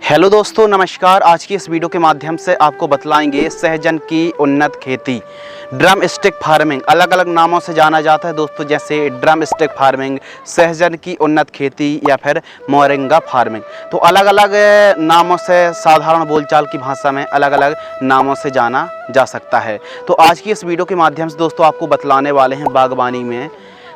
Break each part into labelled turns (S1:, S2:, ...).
S1: Hello दोस्तों, नमस्कार। आज की इस वीडियो के माध्यम से आपको बतलाएंगे सहजन की उन्नत खेती। ड्रम स्टिक फार्मिंग अलग अलग नामों से जाना जाता है दोस्तों, जैसे ड्रम स्टिक फार्मिंग, सहजन की उन्नत खेती या फिर मोरिंगा फार्मिंग। तो अलग अलग नामों से, साधारण बोलचाल की भाषा में अलग अलग नामों से जाना जा सकता है। तो आज की इस वीडियो के माध्यम से दोस्तों आपको बतलाने वाले हैं बागवानी में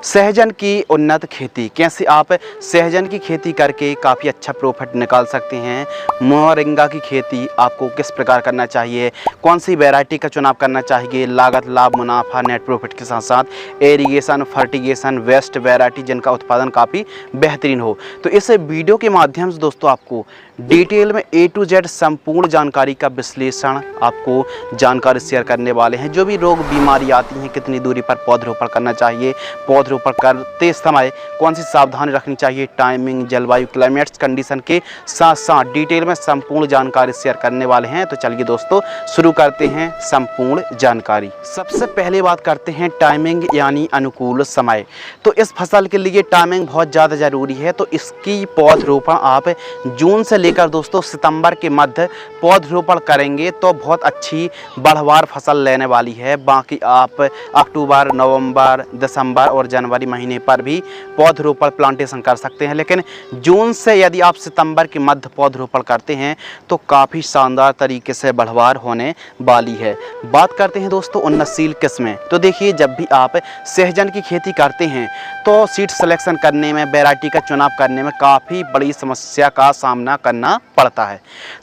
S1: सहजन की उन्नत खेती, कैसे आप सहजन की खेती करके काफ़ी अच्छा प्रॉफिट निकाल सकते हैं। मोरिंगा की खेती आपको किस प्रकार करना चाहिए, कौन सी वैरायटी का चुनाव करना चाहिए, लागत, लाभ, मुनाफा, नेट प्रॉफिट के साथ साथ एरीगेशन, फर्टिगेशन, वेस्ट वैरायटी जिनका उत्पादन काफ़ी बेहतरीन हो। तो इस वीडियो के माध्यम से दोस्तों आपको डिटेल में A to Z संपूर्ण जानकारी का विश्लेषण, आपको जानकारी शेयर करने वाले हैं। जो भी रोग बीमारी आती हैं, कितनी दूरी पर पौधरोपण करना चाहिए, पौधरोपण करते समय कौन सी सावधानी रखनी चाहिए, टाइमिंग, जलवायु, क्लाइमेट्स कंडीशन के साथ साथ डिटेल में संपूर्ण जानकारी शेयर करने वाले हैं। तो चलिए दोस्तों शुरू करते हैं संपूर्ण जानकारी। सबसे पहले बात करते हैं टाइमिंग यानी अनुकूल समय। तो इस फसल के लिए टाइमिंग बहुत ज़्यादा ज़रूरी है। तो इसकी पौधरोपण आप जून से लेकर दोस्तों सितंबर के मध्य पौधरोपण करेंगे तो बहुत अच्छी बढ़वार फसल लेने वाली है। बाकी आप अक्टूबर, नवंबर, दिसंबर और जनवरी महीने पर भी पौधरोपण प्लांटेशन कर सकते हैं, लेकिन जून से यदि आप सितंबर के मध्य पौधरोपण करते हैं तो काफ़ी शानदार तरीके से बढ़वार होने वाली है। बात करते हैं दोस्तों उन्नतशील किस्में। तो देखिए, जब भी आप सहजन की खेती करते हैं तो सीड सिलेक्शन करने में, वैरायटी का चुनाव करने में काफ़ी बड़ी समस्या का सामना करना पड़ता है।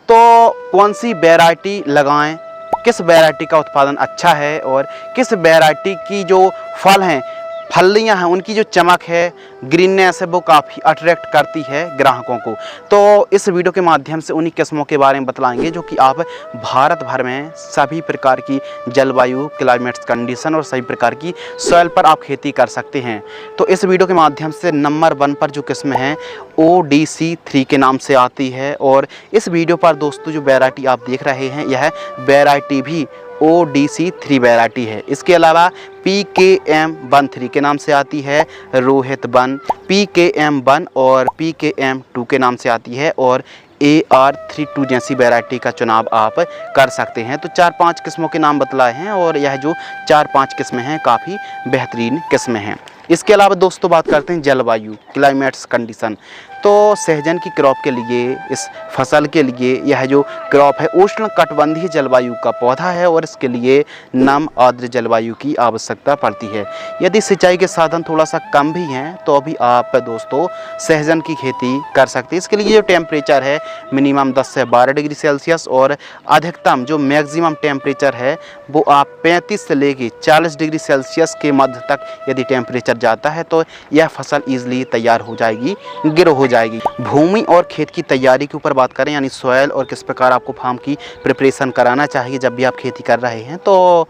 S1: तो कौन सी वैरायटी लगाएं, किस वैरायटी का उत्पादन अच्छा है और किस वैरायटी की जो फल हैं, फलियां हैं, उनकी जो चमक है, ग्रीननेस है, वो काफ़ी अट्रैक्ट करती है ग्राहकों को। तो इस वीडियो के माध्यम से उन्हीं किस्मों के बारे में बतलाएंगे जो कि आप भारत भर में सभी प्रकार की जलवायु, क्लाइमेट्स कंडीशन और सभी प्रकार की सॉइल पर आप खेती कर सकते हैं। तो इस वीडियो के माध्यम से नंबर 1 पर जो किस्म है ODC3 के नाम से आती है। और इस वीडियो पर दोस्तों जो वैरायटी आप देख रहे हैं, यह वैरायटी भी ODC3 वैरायटी है। इसके अलावा PKM13 के नाम से आती है रोहित 1, PKM1 और PKM2 के नाम से आती है, और AR32 जैसी वैरायटी का चुनाव आप कर सकते हैं। तो 4-5 किस्मों के नाम बतलाए हैं और यह जो 4-5 किस्में हैं काफ़ी बेहतरीन किस्में हैं। इसके अलावा दोस्तों बात करते हैं जलवायु, क्लाइमेट्स कंडीशन। तो सहजन की क्रॉप के लिए, इस फसल के लिए यह जो क्रॉप है उष्ण कटिबंधीय जलवायु का पौधा है और इसके लिए नम आर्द्र जलवायु की आवश्यकता पड़ती है। यदि सिंचाई के साधन थोड़ा सा कम भी हैं तो भी आप दोस्तों सहजन की खेती कर सकते हैं। इसके लिए जो टेम्परेचर है मिनिमम 10 से 12 डिग्री सेल्सियस और अधिकतम जो मैक्सिमम टेम्परेचर है वो आप 35 से लेकर 40 डिग्री सेल्सियस के मध्य तक यदि टेम्परेचर जाता है तो यह फसल ईजिली तैयार हो जाएगी, ग्रो हो जाएगी। भूमि और खेत की तैयारी के ऊपर बात करें, यानी सॉयल और किस प्रकार आपको फार्म की प्रिपरेशन कराना चाहिए जब भी आप खेती कर रहे हैं, तो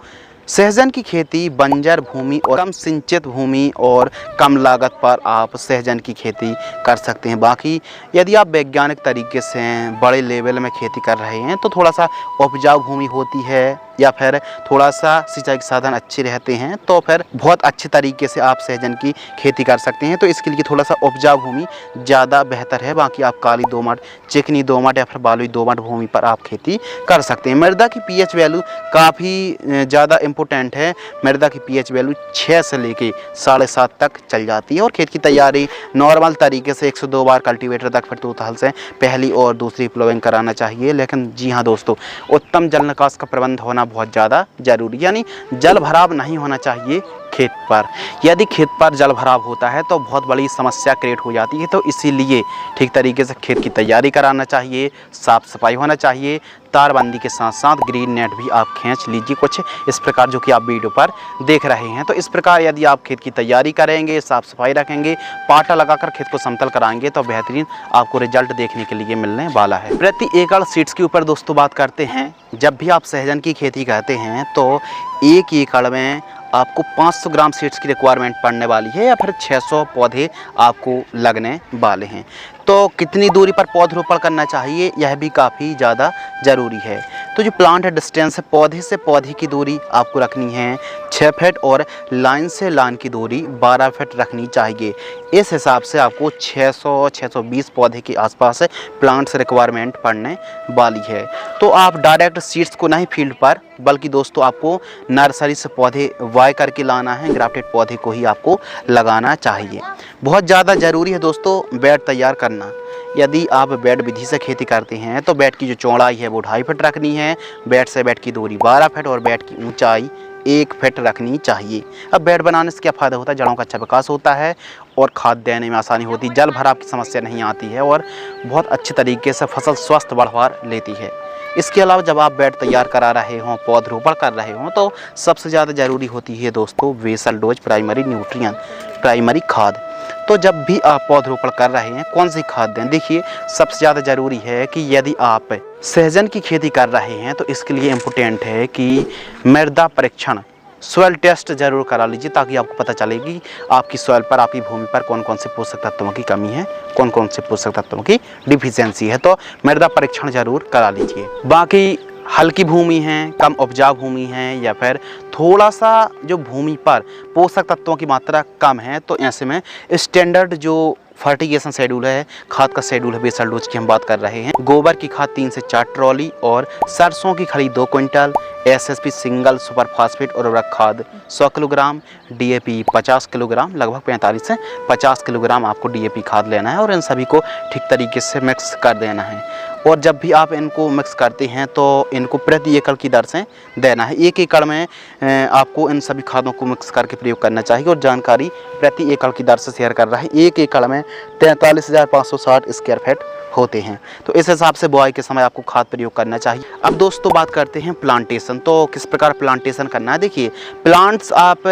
S1: सहजन की खेती बंजर भूमि और कम सिंचित भूमि और कम लागत पर आप सहजन की खेती कर सकते हैं। बाकी यदि आप वैज्ञानिक तरीके से बड़े लेवल में खेती कर रहे हैं तो थोड़ा सा उपजाऊ भूमि होती है या फिर थोड़ा सा सिंचाई के साधन अच्छे रहते हैं तो फिर बहुत अच्छे तरीके से आप सहजन की खेती कर सकते हैं। तो इसके लिए थोड़ा सा उपजाऊ भूमि ज़्यादा बेहतर है। बाकी आप काली दोमट, चिकनी दोमट या फिर बालुई दोमट भूमि पर आप खेती कर सकते हैं। मृदा की pH वैल्यू काफ़ी ज़्यादा इम्पोर्टेंट है। मृदा की pH वैल्यू 6 से लेके 7.5 तक चल जाती है। और खेत की तैयारी नॉर्मल तरीके से 102 बार कल्टीवेटर तक फिर 2 हल से पहली और दूसरी प्लोइंग कराना चाहिए। लेकिन जी हाँ दोस्तों, उत्तम जल निकास का प्रबंध होना बहुत ज़्यादा जरूरी, यानी जल भराव नहीं होना चाहिए खेत पर। यदि खेत पर जल भराव होता है तो बहुत बड़ी समस्या क्रिएट हो जाती है। तो इसीलिए ठीक तरीके से खेत की तैयारी कराना चाहिए, साफ़ सफाई होना चाहिए, तारबंदी के साथ साथ ग्रीन नेट भी आप खींच लीजिए कुछ इस प्रकार जो कि आप वीडियो पर देख रहे हैं। तो इस प्रकार यदि आप खेत की तैयारी करेंगे, साफ़ सफाई रखेंगे, पाटा लगाकर खेत को समतल कराएंगे तो बेहतरीन आपको रिजल्ट देखने के लिए मिलने वाला है। प्रति एकड़ सीड्स के ऊपर दोस्तों बात करते हैं। जब भी आप सहजन की खेती करते हैं तो 1 एकड़ में आपको 500 ग्राम सीड्स की रिक्वायरमेंट पड़ने वाली है या फिर 600 पौधे आपको लगने वाले हैं। तो कितनी दूरी पर पौधरोपण करना चाहिए यह भी काफ़ी ज़्यादा ज़रूरी है। तो जो प्लांट डिस्टेंस है, पौधे से पौधे की दूरी आपको रखनी है 6 फीट और लाइन से लाइन की दूरी 12 फीट रखनी चाहिए। इस हिसाब से आपको 600-620 पौधे के आसपास प्लांट्स रिक्वायरमेंट पड़ने वाली है। तो आप डायरेक्ट सीड्स को नहीं फील्ड पर, बल्कि दोस्तों आपको नर्सरी से पौधे वाई करके लाना है, ग्राफ्टेड पौधे को ही आपको लगाना चाहिए। बहुत ज़्यादा ज़रूरी है दोस्तों बेड तैयार करना। यदि आप बेड विधि से खेती करते हैं तो बेड की जो चौड़ाई है वो 2.5 फीट रखनी है, बेड से बेड की दूरी 12 फीट और बेड की ऊंचाई 1 फीट रखनी चाहिए। अब बेड बनाने से क्या फ़ायदा होता है, जड़ों का अच्छा विकास होता है और खाद देने में आसानी होती है, जल भराव की समस्या नहीं आती है और बहुत अच्छे तरीके से फसल स्वस्थ बढ़वा लेती है। इसके अलावा जब आप बेड तैयार करा रहे हों, पौधरोपण कर रहे हों, तो सबसे ज़्यादा ज़रूरी होती है दोस्तों basal dose primary nutrient, primary खाद। तो जब भी आप पौधरोपण कर रहे हैं कौन सी खाद दें, देखिए सबसे ज़्यादा ज़रूरी है कि यदि आप सहजन की खेती कर रहे हैं तो इसके लिए इम्पोर्टेंट है कि मृदा परीक्षण, सॉइल टेस्ट जरूर करा लीजिए, ताकि आपको पता चले कि आपकी सॉइल पर, आपकी भूमि पर कौन कौन से पोषक तत्वों की कमी है, कौन कौन से पोषक तत्वों की डिफिशियंसी है। तो मृदा परीक्षण जरूर करा लीजिए। बाकी हल्की भूमि है, कम उपजाऊ भूमि है, या फिर थोड़ा सा जो भूमि पर पोषक तत्वों की मात्रा कम है, तो ऐसे में स्टैंडर्ड जो फर्टिगेशन शेड्यूल है, खाद का शेड्यूल है, बेसल डोज की हम बात कर रहे हैं। गोबर की खाद 3 से 4 ट्रॉली और सरसों की खली 2 quintal, SSP single super phosphate उर्वरक खाद 100 किलोग्राम, डीएपी 50 किलोग्राम, लगभग 45 से 50 किलोग्राम आपको डीएपी खाद लेना है और इन सभी को ठीक तरीके से मिक्स कर देना है। और जब भी आप इनको मिक्स करते हैं तो इनको प्रति एकड़ की दर से देना है। 1 एकड़ में आपको इन सभी खादों को मिक्स करके प्रयोग करना चाहिए। और जानकारी प्रति एकड़ की दर से शेयर कर रहा है। 1 एकड़ में 43,560 स्क्वायर फीट होते हैं, तो इस हिसाब से बुआई के समय आपको खाद प्रयोग करना चाहिए। अब दोस्तों बात करते हैं प्लांटेशन। तो किस प्रकार प्लांटेशन करना है, देखिए प्लांट्स आप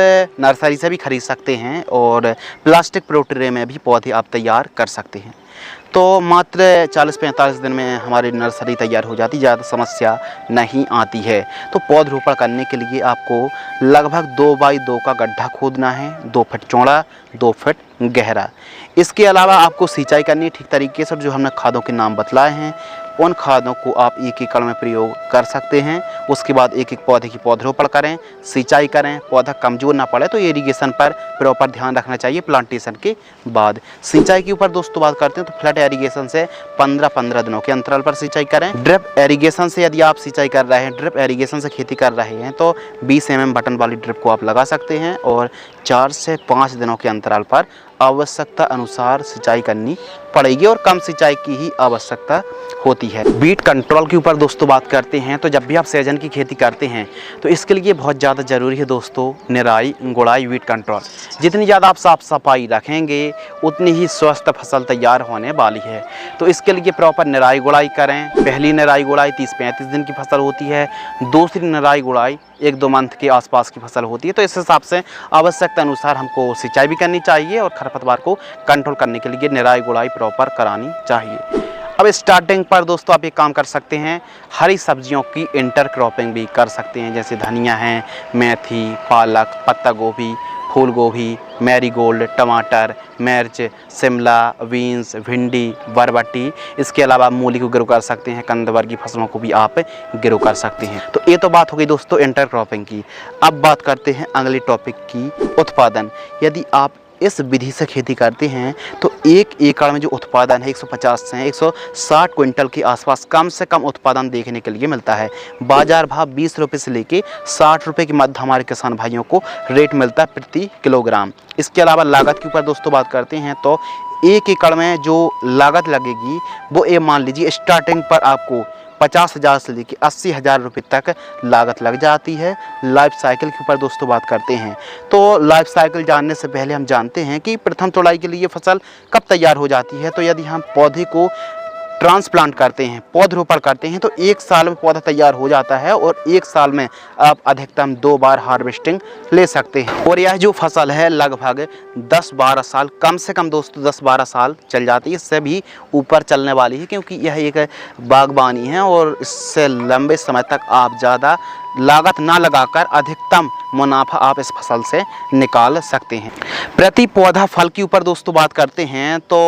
S1: नर्सरी से भी खरीद सकते हैं और प्लास्टिक प्रोट्रे में भी पौधे आप तैयार कर सकते हैं। तो मात्र 40-45 दिन में हमारी नर्सरी तैयार हो जाती, ज़्यादा समस्या नहीं आती है। तो पौधरोपण करने के लिए आपको लगभग 2 बाई 2 का गड्ढा खोदना है, 2 फीट चौड़ा, 2 फीट गहरा। इसके अलावा आपको सिंचाई करनी है ठीक तरीके से। जो हमने खादों के नाम बतलाए हैं उन खादों को आप 1 एकड़ में प्रयोग कर सकते हैं। उसके बाद एक एक पौधे की पौधरोपण करें, सिंचाई करें, पौधा कमज़ोर ना पड़े तो इरिगेशन पर प्रॉपर ध्यान रखना चाहिए। प्लांटेशन के बाद सिंचाई के ऊपर दोस्तों बात करते हैं तो फ्लड इरिगेशन से 15-15 दिनों के अंतराल पर सिंचाई करें। ड्रिप इरिगेशन से यदि आप सिंचाई कर रहे हैं, ड्रिप इरिगेशन से खेती कर रहे हैं, तो 20 mm बटन वाली ड्रिप को आप लगा सकते हैं और 4 से 5 दिनों के अंतराल पर आवश्यकता अनुसार सिंचाई करनी पड़ेगी और कम सिंचाई की ही आवश्यकता होती है। वीट कंट्रोल के ऊपर दोस्तों बात करते हैं तो जब भी आप सहजन की खेती करते हैं तो इसके लिए बहुत ज़्यादा ज़रूरी है दोस्तों निराई गुड़ाई वीट कंट्रोल। जितनी ज़्यादा आप साफ सफाई रखेंगे उतनी ही स्वस्थ फसल तैयार होने वाली है। तो इसके लिए प्रॉपर निराई गुड़ाई करें। पहली निराई गुड़ाई 30-35 दिन की फसल होती है, दूसरी निराई गुड़ाई 1-2 मंथ के आसपास की फसल होती है। तो इस हिसाब से आवश्यकता अनुसार हमको सिंचाई भी करनी चाहिए और खरपतवार को कंट्रोल करने के लिए निराई गुड़ाई प्रॉपर करानी चाहिए। अब स्टार्टिंग पर दोस्तों आप एक काम कर सकते हैं, हरी सब्जियों की इंटर क्रॉपिंग भी कर सकते हैं, जैसे धनिया है, मेथी, पालक, पत्ता गोभी, फूल गोभी, मैरीगोल्ड, टमाटर, मिर्च, शिमला, बीन्स, भिंडी, बरबटी। इसके अलावा मूली को ग्रो कर सकते हैं, कंद वर्गीय फसलों को भी आप ग्रो कर सकते हैं। तो ये तो बात हो गई दोस्तों इंटर क्रॉपिंग की। अब बात करते हैं अगले टॉपिक की, उत्पादन। यदि आप इस विधि से खेती करते हैं तो 1 एकड़ में जो उत्पादन है 150 से 160 क्विंटल के आसपास कम से कम उत्पादन देखने के लिए मिलता है। बाजार भाव 20 रुपये से लेके 60 रुपये के मध्य हमारे किसान भाइयों को रेट मिलता है प्रति किलोग्राम। इसके अलावा लागत के ऊपर दोस्तों बात करते हैं तो 1 एकड़ में जो लागत लगेगी वो ये मान लीजिए स्टार्टिंग पर आपको 50,000 से लेकर 80,000 रुपये तक लागत लग जाती है। लाइफ साइकिल के ऊपर दोस्तों बात करते हैं तो लाइफ साइकिल जानने से पहले हम जानते हैं कि प्रथम तोड़ाई के लिए फसल कब तैयार हो जाती है। तो यदि हम पौधे को ट्रांसप्लांट करते हैं, पौधरोपण करते हैं, तो 1 साल में पौधा तैयार हो जाता है और 1 साल में आप अधिकतम 2 बार हार्वेस्टिंग ले सकते हैं। और यह जो फसल है लगभग 10-12 साल, कम से कम दोस्तों 10-12 साल चल जाती है, इससे भी ऊपर चलने वाली है, क्योंकि यह एक बागबानी है और इससे लंबे समय तक आप ज़्यादा लागत ना लगाकर अधिकतम मुनाफा आप इस फसल से निकाल सकते हैं। प्रति पौधा फल के ऊपर दोस्तों बात करते हैं तो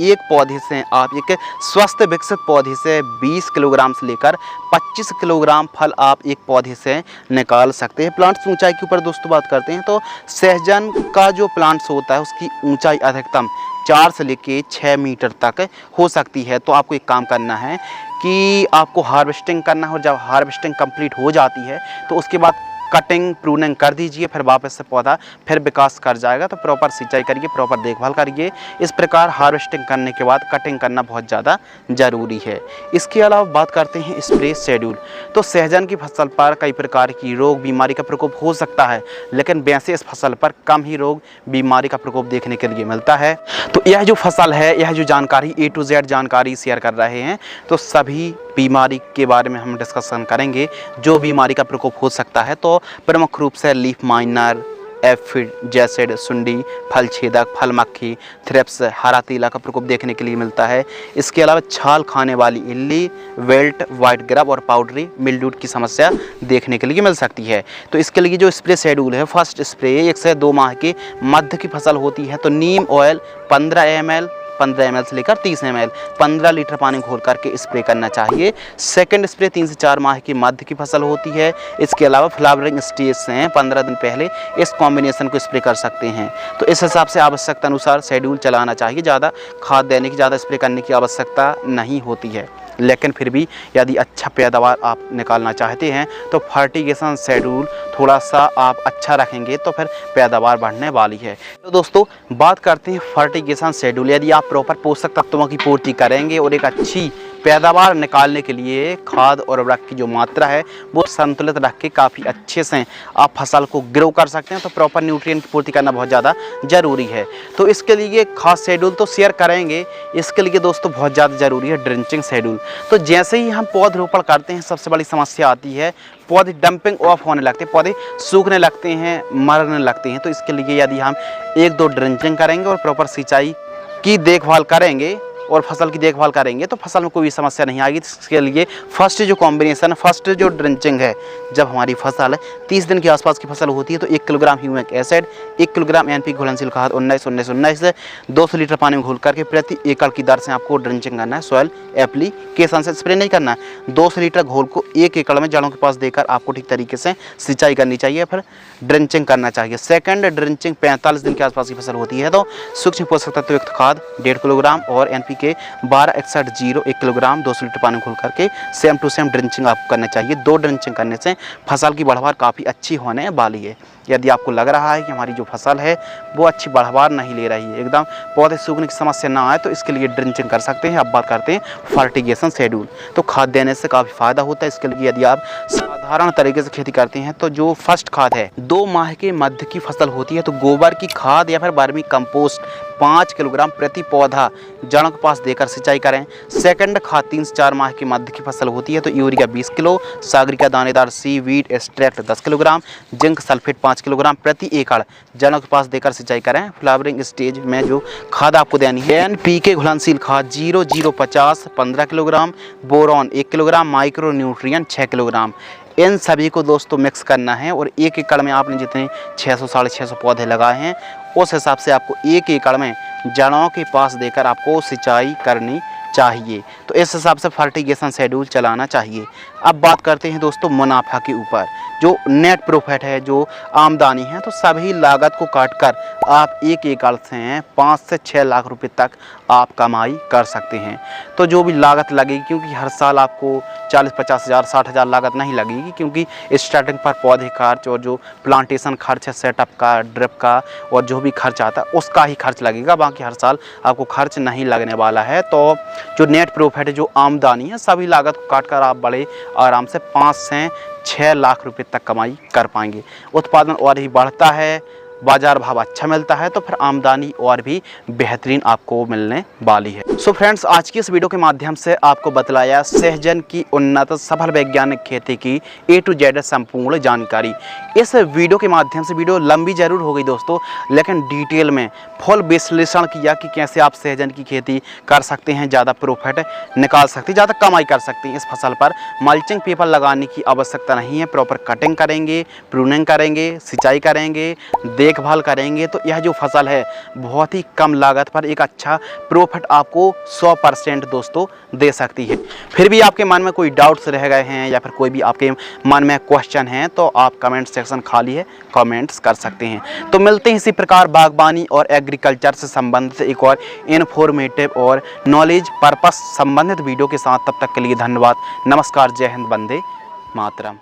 S1: एक पौधे से आप एक स्वस्थ विकसित पौधे से 20 किलोग्राम से लेकर 25 किलोग्राम फल आप एक पौधे से निकाल सकते हैं। प्लांट्स ऊंचाई के ऊपर दोस्तों बात करते हैं तो सहजन का जो प्लांट्स होता है उसकी ऊंचाई अधिकतम 4 से लेके 6 मीटर तक हो सकती है। तो आपको एक काम करना है कि आपको हार्वेस्टिंग करना है और जब हार्वेस्टिंग कंप्लीट हो जाती है तो उसके बाद कटिंग प्रूनिंग कर दीजिए, फिर वापस से पौधा फिर विकास कर जाएगा। तो प्रॉपर सिंचाई करिए, प्रॉपर देखभाल करिए। इस प्रकार हार्वेस्टिंग करने के बाद कटिंग करना बहुत ज़्यादा ज़रूरी है। इसके अलावा बात करते हैं स्प्रे शेड्यूल। तो सहजन की फसल पर कई प्रकार की रोग बीमारी का प्रकोप हो सकता है, लेकिन वैसे इस फसल पर कम ही रोग बीमारी का प्रकोप देखने के लिए मिलता है। तो यह जो फसल है, यह जो जानकारी A to Z जानकारी शेयर कर रहे हैं, तो सभी बीमारी के बारे में हम डिस्कशन करेंगे जो बीमारी का प्रकोप हो सकता है। तो प्रमुख रूप से लीफ माइनर, एफिड, जैसिड, सुंडी, फल छेदक, फल मक्खी, थ्रिप्स, हरा तीला का प्रकोप देखने के लिए मिलता है। इसके अलावा छाल खाने वाली इल्ली, वेल्ट, व्हाइट ग्रब और पाउडरी मिल्ड्यू की समस्या देखने के लिए मिल सकती है। तो इसके लिए जो स्प्रे शेड्यूल है, फर्स्ट स्प्रे 1 से 2 माह के मध्य की फसल होती है तो नीम ऑयल 15 ml से लेकर 30 ml 15 लीटर पानी घोल करके स्प्रे करना चाहिए। सेकंड स्प्रे 3 से 4 माह की मध्य की फसल होती है। इसके अलावा फ्लावरिंग स्टेज से 15 दिन पहले इस कॉम्बिनेशन को स्प्रे कर सकते हैं। तो इस हिसाब से आवश्यकता अनुसार शेड्यूल चलाना चाहिए। ज़्यादा खाद देने की, ज़्यादा स्प्रे करने की आवश्यकता नहीं होती है, लेकिन फिर भी यदि अच्छा पैदावार आप निकालना चाहते हैं तो फर्टिगेशन शेड्यूल थोड़ा सा आप अच्छा रखेंगे तो फिर पैदावार बढ़ने वाली है। तो दोस्तों बात करते हैं फर्टिगेशन शेड्यूल। यदि आप प्रॉपर पोषक तत्वों की पूर्ति करेंगे और एक अच्छी पैदावार निकालने के लिए खाद और उर्वरक की जो मात्रा है वो संतुलित रख के काफ़ी अच्छे से आप फसल को ग्रो कर सकते हैं। तो प्रॉपर न्यूट्रिएंट की पूर्ति करना बहुत ज़्यादा ज़रूरी है। तो इसके लिए खास शेड्यूल तो शेयर करेंगे। इसके लिए दोस्तों बहुत ज़्यादा ज़रूरी है ड्रिंचिंग शेड्यूल। तो जैसे ही हम पौधरोपण करते हैं सबसे बड़ी समस्या आती है, पौधे डंपिंग ऑफ होने लगते हैं, पौधे सूखने लगते हैं, मरने लगते हैं। तो इसके लिए यदि हम 1-2 ड्रिंचिंग करेंगे और प्रॉपर सिंचाई की देखभाल करेंगे और फसल की देखभाल करेंगे तो फसल में कोई समस्या नहीं आएगी। इसके लिए फर्स्ट जो कॉम्बिनेशन है, फर्स्ट जो ड्रिंचिंग है, जब हमारी फसल 30 दिन के आसपास की फसल होती है तो 1 kilogram humic acid, 1 kilogram NPK घुलनशील खाद 19-19-19 से 200 लीटर पानी में घोल करके प्रति एकड़ की दर से आपको ड्रिंचिंग करना है। सॉइल एप्लीकेशन से स्प्रे नहीं करना है। 200 लीटर घोल को 1 एकड़ में जड़ों के पास देकर आपको ठीक तरीके से सिंचाई करनी चाहिए, फिर ड्रिंचिंग करना चाहिए। सेकंड ड्रिंचिंग 45 दिन के आसपास की फसल होती है तो सूक्ष्म पोषक तत्व युक्त खाद 1.5 किलोग्राम और NPK 1261-0 1 किलोग्राम 200 लीटर पानी घोल करके सेम टू सेम ड्रिंचिंग आपको करना चाहिए। 2 ड्रिंचिंग करने से फसल की बढ़वार काफ़ी अच्छी होने वाली है। यदि आपको लग रहा है कि हमारी जो फसल है वो अच्छी बढ़वार नहीं ले रही है, एकदम पौधे सूखने की समस्या ना आए, तो इसके लिए ड्रिंचिंग कर सकते हैं। अब बात करते हैं फर्टिगेशन शेड्यूल। तो खाद देने से काफ़ी फ़ायदा होता है। इसके लिए यदि आप साधारण तरीके से खेती करते हैं तो जो फर्स्ट खाद है 2 माह के मध्य की फसल होती है तो गोबर की खाद या फिर वर्मी कंपोस्ट 5 किलोग्राम प्रति पौधा जड़ों के पास देकर सिंचाई करें। सेकंड खाद 3 से 4 माह की मध्य की फसल होती है तो यूरिया 20 किलो, सागरिका दानेदार seaweed extract 10 kilogram, zinc sulphate 5 kilogram प्रति एकड़ जड़ों के पास देकर सिंचाई करें। फ्लावरिंग स्टेज में जो खाद आपको देनी है NPK घुलनशील खाद 0050 15 kilogram, boron 1 kilogram, micro nutrient 6 kilogram. इन सभी को दोस्तों मिक्स करना है और 1 एकड़ में आपने जितने 600-650 पौधे लगाए हैं उस हिसाब से आपको 1 एकड़ में जड़ों के पास देकर आपको सिंचाई करनी चाहिए। तो इस हिसाब से फर्टिगेशन शेड्यूल चलाना चाहिए। अब बात करते हैं दोस्तों मुनाफा के ऊपर। जो नेट प्रॉफिट है, जो आमदनी है, तो सभी लागत को काटकर आप 1 एकड़ से 5 से 6 लाख रुपए तक आप कमाई कर सकते हैं। तो जो भी लागत लगेगी, क्योंकि हर साल आपको 40-50 हज़ार 60 हज़ार लागत नहीं लगेगी, क्योंकि स्टार्टिंग पर पौधे खर्च और जो प्लांटेशन खर्च है, सेटअप का, ड्रिप का और जो भी खर्च आता है उसका ही खर्च लगेगा। बाकी हर साल आपको खर्च नहीं लगने वाला है। तो जो नेट प्रॉफिट है, जो आमदनी है, सभी लागत को काटकर आप बड़े आराम से 5 से 6 लाख रुपए तक कमाई कर पाएंगे। उत्पादन और ही बढ़ता है, बाजार भाव अच्छा मिलता है तो फिर आमदनी और भी बेहतरीन आपको मिलने वाली है। सो फ्रेंड्स, आज की इस वीडियो के माध्यम से आपको बतलाया सहजन की उन्नत सफल वैज्ञानिक खेती की A to Z संपूर्ण जानकारी। इस वीडियो के माध्यम से, वीडियो लंबी जरूर हो गई दोस्तों, लेकिन डिटेल में फुल विश्लेषण किया कि कैसे आप सहजन की खेती कर सकते हैं, ज़्यादा प्रॉफिट निकाल सकते हैं, ज़्यादा कमाई कर सकते हैं। इस फसल पर मल्चिंग पेपर लगाने की आवश्यकता नहीं है, प्रॉपर कटिंग करेंगे, प्रूनिंग करेंगे, सिंचाई करेंगे, देखभाल करेंगे तो यह जो फसल है बहुत ही कम लागत पर एक अच्छा प्रॉफिट आपको 100% दोस्तों दे सकती है। फिर भी आपके मन में कोई डाउट्स रह गए हैं या फिर कोई भी आपके मन में क्वेश्चन है तो आप कमेंट सेक्शन खाली है, कमेंट्स कर सकते हैं। तो मिलते हैं इसी प्रकार बागबानी और एग्रीकल्चर से संबंधित एक और इन्फॉर्मेटिव और नॉलेज पर्पस संबंधित वीडियो के साथ। तब तक के लिए धन्यवाद। नमस्कार, जय हिंद, वंदे मातरम।